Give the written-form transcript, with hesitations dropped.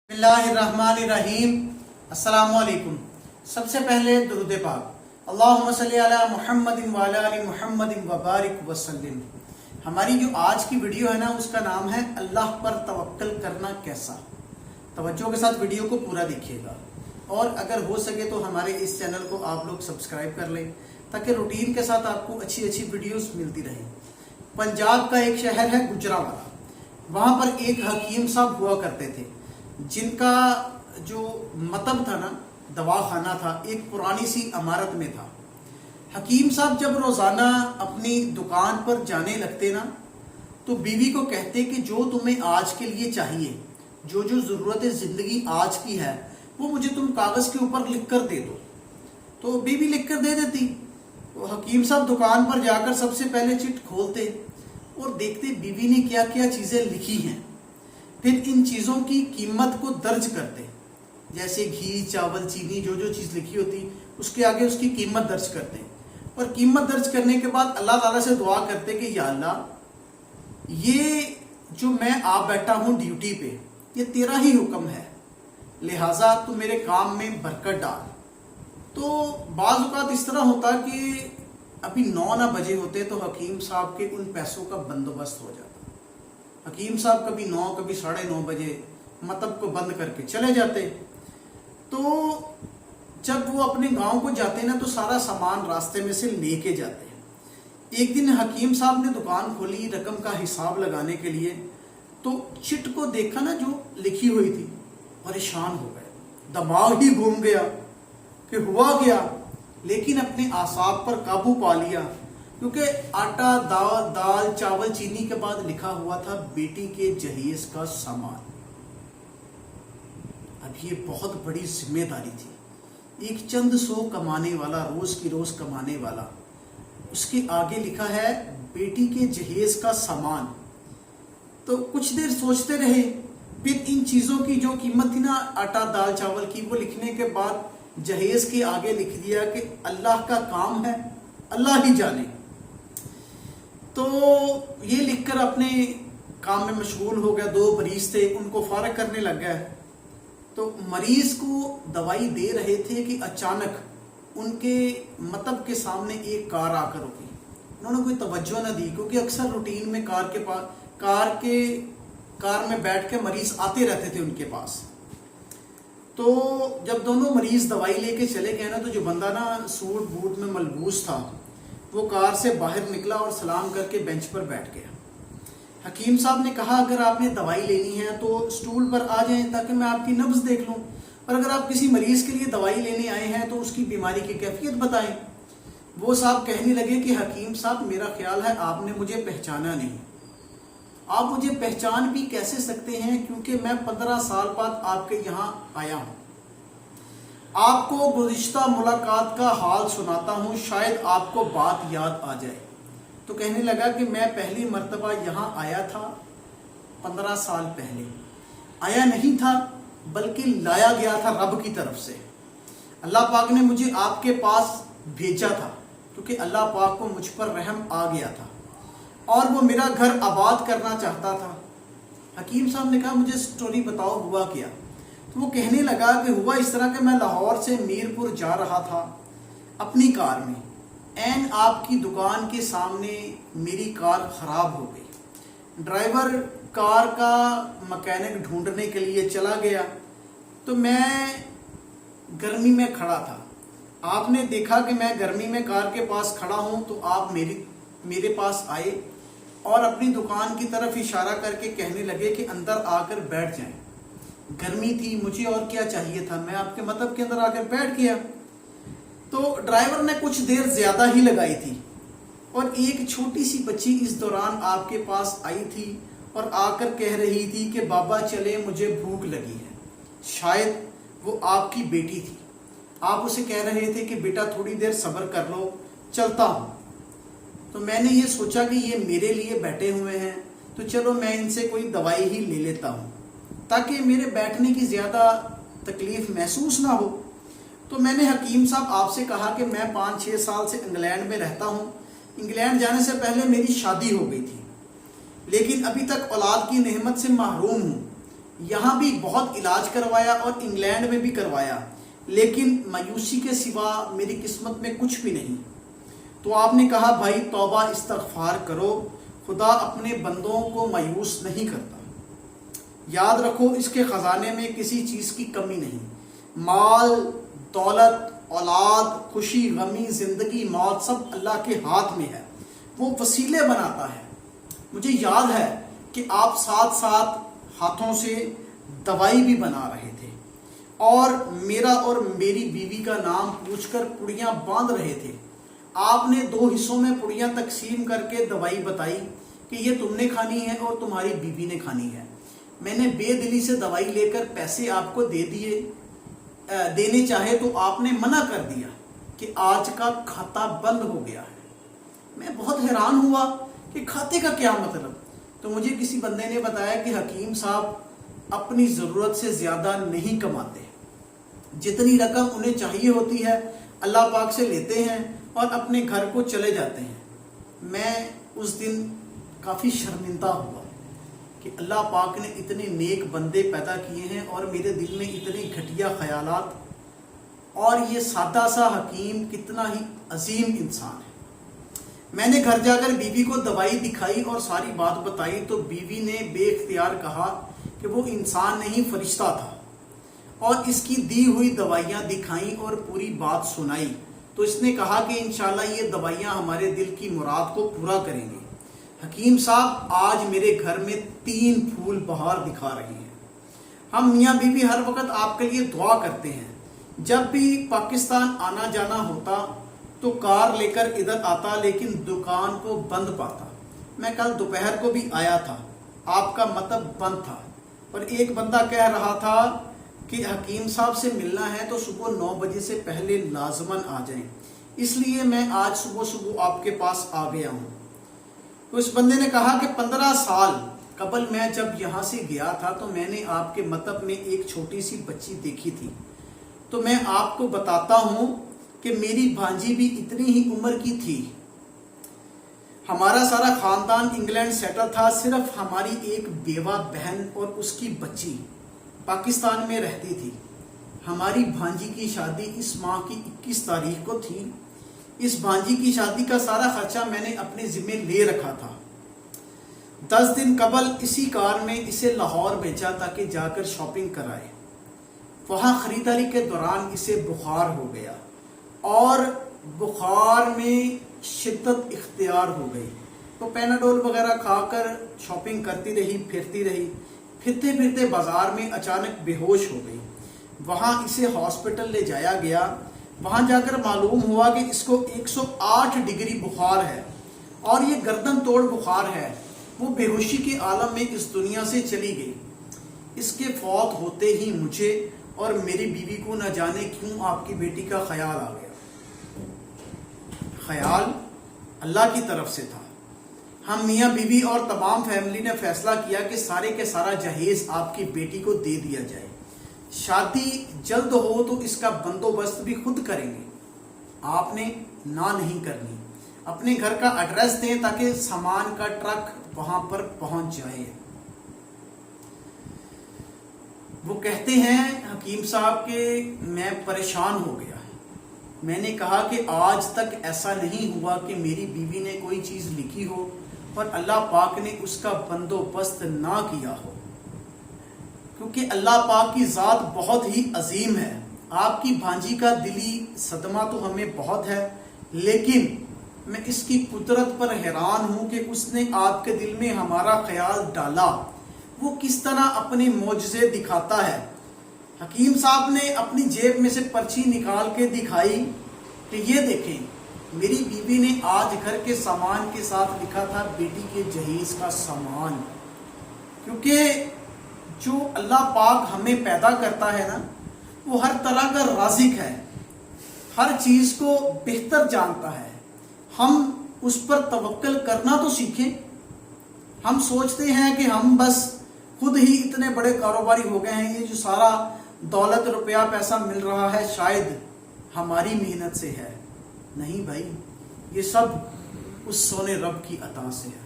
بسم اللہ الرحمن الرحیم۔ السلام علیکم۔ سب سے پہلے درود پاک، اللہم صلی علی محمد وعلی آل محمد وبارک وسلم۔ ہماری جو آج کی ویڈیو ہے نا، اس کا نام ہے اللہ پر توکل کرنا کیسا۔ توجہ کے ساتھ ویڈیو کو پورا دیکھیے گا، اور اگر ہو سکے تو ہمارے اس چینل کو آپ لوگ سبسکرائب کر لیں تاکہ روٹین کے ساتھ آپ کو اچھی اچھی ویڈیوز ملتی رہیں۔ پنجاب کا ایک شہر ہے گجرانوالہ، وہاں پر ایک حکیم صاحب ہوا کرتے تھے، جن کا جو مطب تھا نا، دواخانہ تھا، ایک پرانی سی عمارت میں تھا۔ حکیم صاحب جب روزانہ اپنی دکان پر جانے لگتے نا، تو بیوی کو کہتے کہ جو تمہیں آج کے لیے چاہیے، جو ضرورت زندگی آج کی ہے، وہ مجھے تم کاغذ کے اوپر لکھ کر دے دو۔ تو بیوی لکھ کر دے دیتی۔ تو حکیم صاحب دکان پر جا کر سب سے پہلے چٹ کھولتے اور دیکھتے بیوی نے کیا کیا چیزیں لکھی ہیں، پھر ان چیزوں کی قیمت کو درج کرتے، جیسے گھی، چاول، چینی، جو چیز لکھی ہوتی اس کے آگے اس کی قیمت درج کرتے، اور قیمت درج کرنے کے بعد اللہ تعالیٰ سے دعا کرتے کہ یا اللہ، یہ جو میں آ بیٹھا ہوں ڈیوٹی پہ، یہ تیرا ہی حکم ہے، لہٰذا تو میرے کام میں برکت ڈال۔ تو بعض اوقات اس طرح ہوتا کہ ابھی 9 نہ بجے ہوتے تو حکیم صاحب کے ان پیسوں کا بندوبست ہو جاتا۔ حکیم صاحب کبھی 9، کبھی 9:30 بجے مطب کو بند کر کے چلے جاتے۔ تو جب وہ اپنے گاؤں کو جاتے نا، تو سارا سامان راستے میں سے لے کے جاتے۔ ایک دن حکیم صاحب نے دکان کھولی رقم کا حساب لگانے کے لیے، تو چٹ کو دیکھا نا جو لکھی ہوئی تھی، پریشان ہو گئے، دماغ ہی گھوم گیا کہ ہوا کیا، لیکن اپنے اعصاب پر قابو پا لیا، کیونکہ آٹا، دال، چاول، چینی کے بعد لکھا ہوا تھا بیٹی کے جہیز کا سامان۔ اب یہ بہت بڑی ذمہ داری تھی، ایک چند سو کمانے والا، روز کی روز کمانے والا، اس کے آگے لکھا ہے بیٹی کے جہیز کا سامان۔ تو کچھ دیر سوچتے رہے، پھر ان چیزوں کی جو قیمت تھی نا، آٹا، دال، چاول کی، وہ لکھنے کے بعد جہیز کے آگے لکھ دیا کہ اللہ کا کام ہے، اللہ ہی جانے۔ تو یہ لکھ کر اپنے کام میں مشغول ہو گیا۔ 2 مریض تھے، ان کو فارغ کرنے لگ گئے۔ تو مریض کو دوائی دے رہے تھے کہ اچانک ان کے مطب کے سامنے ایک کار آ کر رکی۔ انہوں نے کوئی توجہ نہ دی، کیونکہ اکثر روٹین میں کار میں بیٹھ کے مریض آتے رہتے تھے ان کے پاس۔ تو جب دونوں مریض دوائی لے کے چلے گئے نا، تو جو بندہ نا سوٹ بوٹ میں ملبوس تھا، وہ کار سے باہر نکلا اور سلام کر کے بینچ پر بیٹھ گیا۔ حکیم صاحب نے کہا اگر آپ نے دوائی لینی ہے تو سٹول پر آ جائیں تاکہ میں آپ کی نبض دیکھ لوں، اور اگر آپ کسی مریض کے لیے دوائی لینے آئے ہیں تو اس کی بیماری کی کیفیت بتائیں۔ وہ صاحب کہنے لگے کہ حکیم صاحب، میرا خیال ہے آپ نے مجھے پہچانا نہیں۔ آپ مجھے پہچان بھی کیسے سکتے ہیں، کیونکہ میں 15 سال بعد آپ کے یہاں آیا ہوں۔ آپ کو گزشتہ ملاقات کا حال سناتا ہوں، شاید آپ کو بات یاد آ جائے۔ تو کہنے لگا کہ میں پہلی مرتبہ یہاں آیا تھا 15 سال پہلے، آیا نہیں تھا بلکہ لایا گیا تھا رب کی طرف سے۔ اللہ پاک نے مجھے آپ کے پاس بھیجا تھا، کیونکہ اللہ پاک کو مجھ پر رحم آ گیا تھا، اور وہ میرا گھر آباد کرنا چاہتا تھا۔ حکیم صاحب نے کہا مجھے سٹوری بتاؤ، ہوا کیا؟ تو وہ کہنے لگا کہ ہوا اس طرح کہ میں لاہور سے میرپور جا رہا تھا اپنی کار میں، عین آپ کی دکان کے سامنے میری کار خراب ہو گئی۔ ڈرائیور کار کا مکینک ڈھونڈنے کے لیے چلا گیا، تو میں گرمی میں کھڑا تھا۔ آپ نے دیکھا کہ میں گرمی میں کار کے پاس کھڑا ہوں، تو آپ میرے پاس آئے اور اپنی دکان کی طرف اشارہ کر کے کہنے لگے کہ اندر آ کر بیٹھ جائیں۔ گرمی تھی، مجھے اور کیا چاہیے تھا، میں آپ کے مطب کے اندر آ کر بیٹھ گیا۔ تو ڈرائیور نے کچھ دیر زیادہ ہی لگائی تھی، اور ایک چھوٹی سی بچی اس دوران آپ کے پاس آئی تھی اور آ کر کہہ رہی تھی کہ بابا چلے، مجھے بھوک لگی ہے۔ شاید وہ آپ کی بیٹی تھی۔ آپ اسے کہہ رہے تھے کہ بیٹا تھوڑی دیر صبر کر لو، چلتا ہوں۔ تو میں نے یہ سوچا کہ یہ میرے لیے بیٹھے ہوئے ہیں، تو چلو میں ان سے کوئی دوائی ہی لے لیتا ہوں تاکہ میرے بیٹھنے کی زیادہ تکلیف محسوس نہ ہو۔ تو میں نے حکیم صاحب آپ سے کہا کہ میں 5-6 سال سے انگلینڈ میں رہتا ہوں، انگلینڈ جانے سے پہلے میری شادی ہو گئی تھی، لیکن ابھی تک اولاد کی نعمت سے محروم ہوں۔ یہاں بھی بہت علاج کروایا اور انگلینڈ میں بھی کروایا، لیکن مایوسی کے سوا میری قسمت میں کچھ بھی نہیں۔ تو آپ نے کہا بھائی توبہ استغفار کرو، خدا اپنے بندوں کو مایوس نہیں کرتا۔ یاد رکھو اس کے خزانے میں کسی چیز کی کمی نہیں، مال، دولت، اولاد، خوشی، غمی، زندگی، موت سب اللہ کے ہاتھ میں ہے، وہ وسیلے بناتا ہے۔ مجھے یاد ہے کہ آپ ساتھ ساتھ ہاتھوں سے دوائی بھی بنا رہے تھے اور میرا اور میری بیوی کا نام پوچھ کر پڑیاں باندھ رہے تھے۔ آپ نے 2 حصوں میں پڑیاں تقسیم کر کے دوائی بتائی کہ یہ تم نے کھانی ہے اور تمہاری بیوی نے کھانی ہے۔ میں نے بے دلی سے دوائی لے کر پیسے آپ کو دینے چاہے تو آپ نے منع کر دیا کہ آج کا کھاتا بند ہو گیا ہے۔ میں بہت حیران ہوا کہ کھاتے کا کیا مطلب؟ تو مجھے کسی بندے نے بتایا کہ حکیم صاحب اپنی ضرورت سے زیادہ نہیں کماتے، جتنی رقم انہیں چاہیے ہوتی ہے اللہ پاک سے لیتے ہیں اور اپنے گھر کو چلے جاتے ہیں۔ میں اس دن کافی شرمندہ ہوا کہ اللہ پاک نے اتنے نیک بندے پیدا کیے ہیں اور میرے دل میں اتنے گھٹیا خیالات، اور یہ سادہ سا حکیم کتنا ہی عظیم انسان ہے۔ میں نے گھر جا کر بیوی کو دوائی دکھائی اور ساری بات بتائی تو بیوی نے بے اختیار کہا کہ وہ انسان نہیں فرشتہ تھا، اور اس کی دی ہوئی دوائیاں دکھائیں اور پوری بات سنائی تو اس نے کہا کہ انشاءاللہ یہ دوائیاں ہمارے دل کی مراد کو پورا کریں گے۔ حکیم صاحب آج میرے گھر میں 3 پھول بہار دکھا رہے ہیں۔ ہم میاں بیوی ہر وقت آپ کے لیے دعا کرتے ہیں۔ جب بھی پاکستان آنا جانا ہوتا تو کار لے کر ادھر آتا، لیکن دکان کو بند پاتا۔ میں کل دوپہر کو بھی آیا تھا، آپ کا مطلب بند تھا، اور ایک بندہ کہہ رہا تھا کہ حکیم صاحب سے ملنا ہے تو صبح 9 بجے سے پہلے لازماً آ جائیں، اس لیے میں آج صبح آپ کے پاس آ گیا ہوں۔ تو اس بندے نے کہا کہ 15 سال قبل میں جب یہاں سے گیا تھا تو میں نے آپ کے مطلب میں ایک چھوٹی سی بچی دیکھی تھی، تو میں آپ کو بتاتا ہوں کہ میری بھانجی بھی اتنی ہی عمر کی تھی۔ ہمارا سارا خاندان انگلینڈ سیٹل تھا، صرف ہماری ایک بیوہ بہن اور اس کی بچی پاکستان میں رہتی تھی۔ ہماری بھانجی کی شادی اس ماہ کی 21 تاریخ کو تھی۔ اس بھانجی کی شادی کا سارا خرچہ میں نے اپنے ذمہ لے رکھا تھا۔ 10 دن قبل اسی کار میں اسے لاہور بھیجا تاکہ جا کر شاپنگ کرائے۔ وہاں خریداری کے دوران اسے بخار ہو گیا اور بخار میں شدت اختیار ہو گئی، تو پیناڈول وغیرہ کھا کر شاپنگ کرتی رہی، پھرتے پھرتے بازار میں اچانک بے ہوش ہو گئی۔ وہاں اسے ہاسپٹل لے جایا گیا۔ وہاں جا کر معلوم ہوا کہ اس کو 108 ڈگری بخار ہے اور یہ گردن توڑ بخار ہے۔ وہ بے ہوشی کے عالم میں اس دنیا سے چلی گئی۔ اس کے فوت ہوتے ہی مجھے اور میری بیوی کو نہ جانے کیوں آپ کی بیٹی کا خیال آ گیا۔ خیال اللہ کی طرف سے تھا۔ ہم میاں بیوی اور تمام فیملی نے فیصلہ کیا کہ سارے کے سارا جہیز آپ کی بیٹی کو دے دیا جائے۔ شادی جلد ہو تو اس کا بندوبست بھی خود کریں گے، آپ نے نہ نہیں کرنی۔ اپنے گھر کا ایڈریس دیں تاکہ سامان کا ٹرک وہاں پر پہنچ جائے۔ وہ کہتے ہیں حکیم صاحب کہ میں پریشان ہو گیا۔ میں نے کہا کہ آج تک ایسا نہیں ہوا کہ میری بیوی نے کوئی چیز لکھی ہو اور اللہ پاک نے اس کا بندوبست نہ کیا ہو، کیونکہ اللہ پاک کی ذات بہت ہی عظیم ہے۔ آپ کی بھانجی کا دلی صدمہ تو ہمیں بہت ہے، لیکن میں اس کی قدرت پر حیران ہوں کہ اس نے آپ کے دل میں ہمارا خیال ڈالا۔ وہ کس طرح اپنے معجزے دکھاتا ہے۔ حکیم صاحب نے اپنی جیب میں سے پرچی نکال کے دکھائی کہ یہ دیکھیں، میری بیوی نے آج گھر کے سامان کے ساتھ لکھا تھا بیٹی کے جہیز کا سامان۔ کیونکہ جو اللہ پاک ہمیں پیدا کرتا ہے نا، وہ ہر طرح کا رازق ہے، ہر چیز کو بہتر جانتا ہے۔ ہم اس پر توکل کرنا تو سیکھیں۔ ہم سوچتے ہیں کہ ہم بس خود ہی اتنے بڑے کاروباری ہو گئے ہیں، یہ جو سارا دولت روپیہ پیسہ مل رہا ہے شاید ہماری محنت سے ہے۔ نہیں بھائی، یہ سب اس سونے رب کی عطا سے ہے۔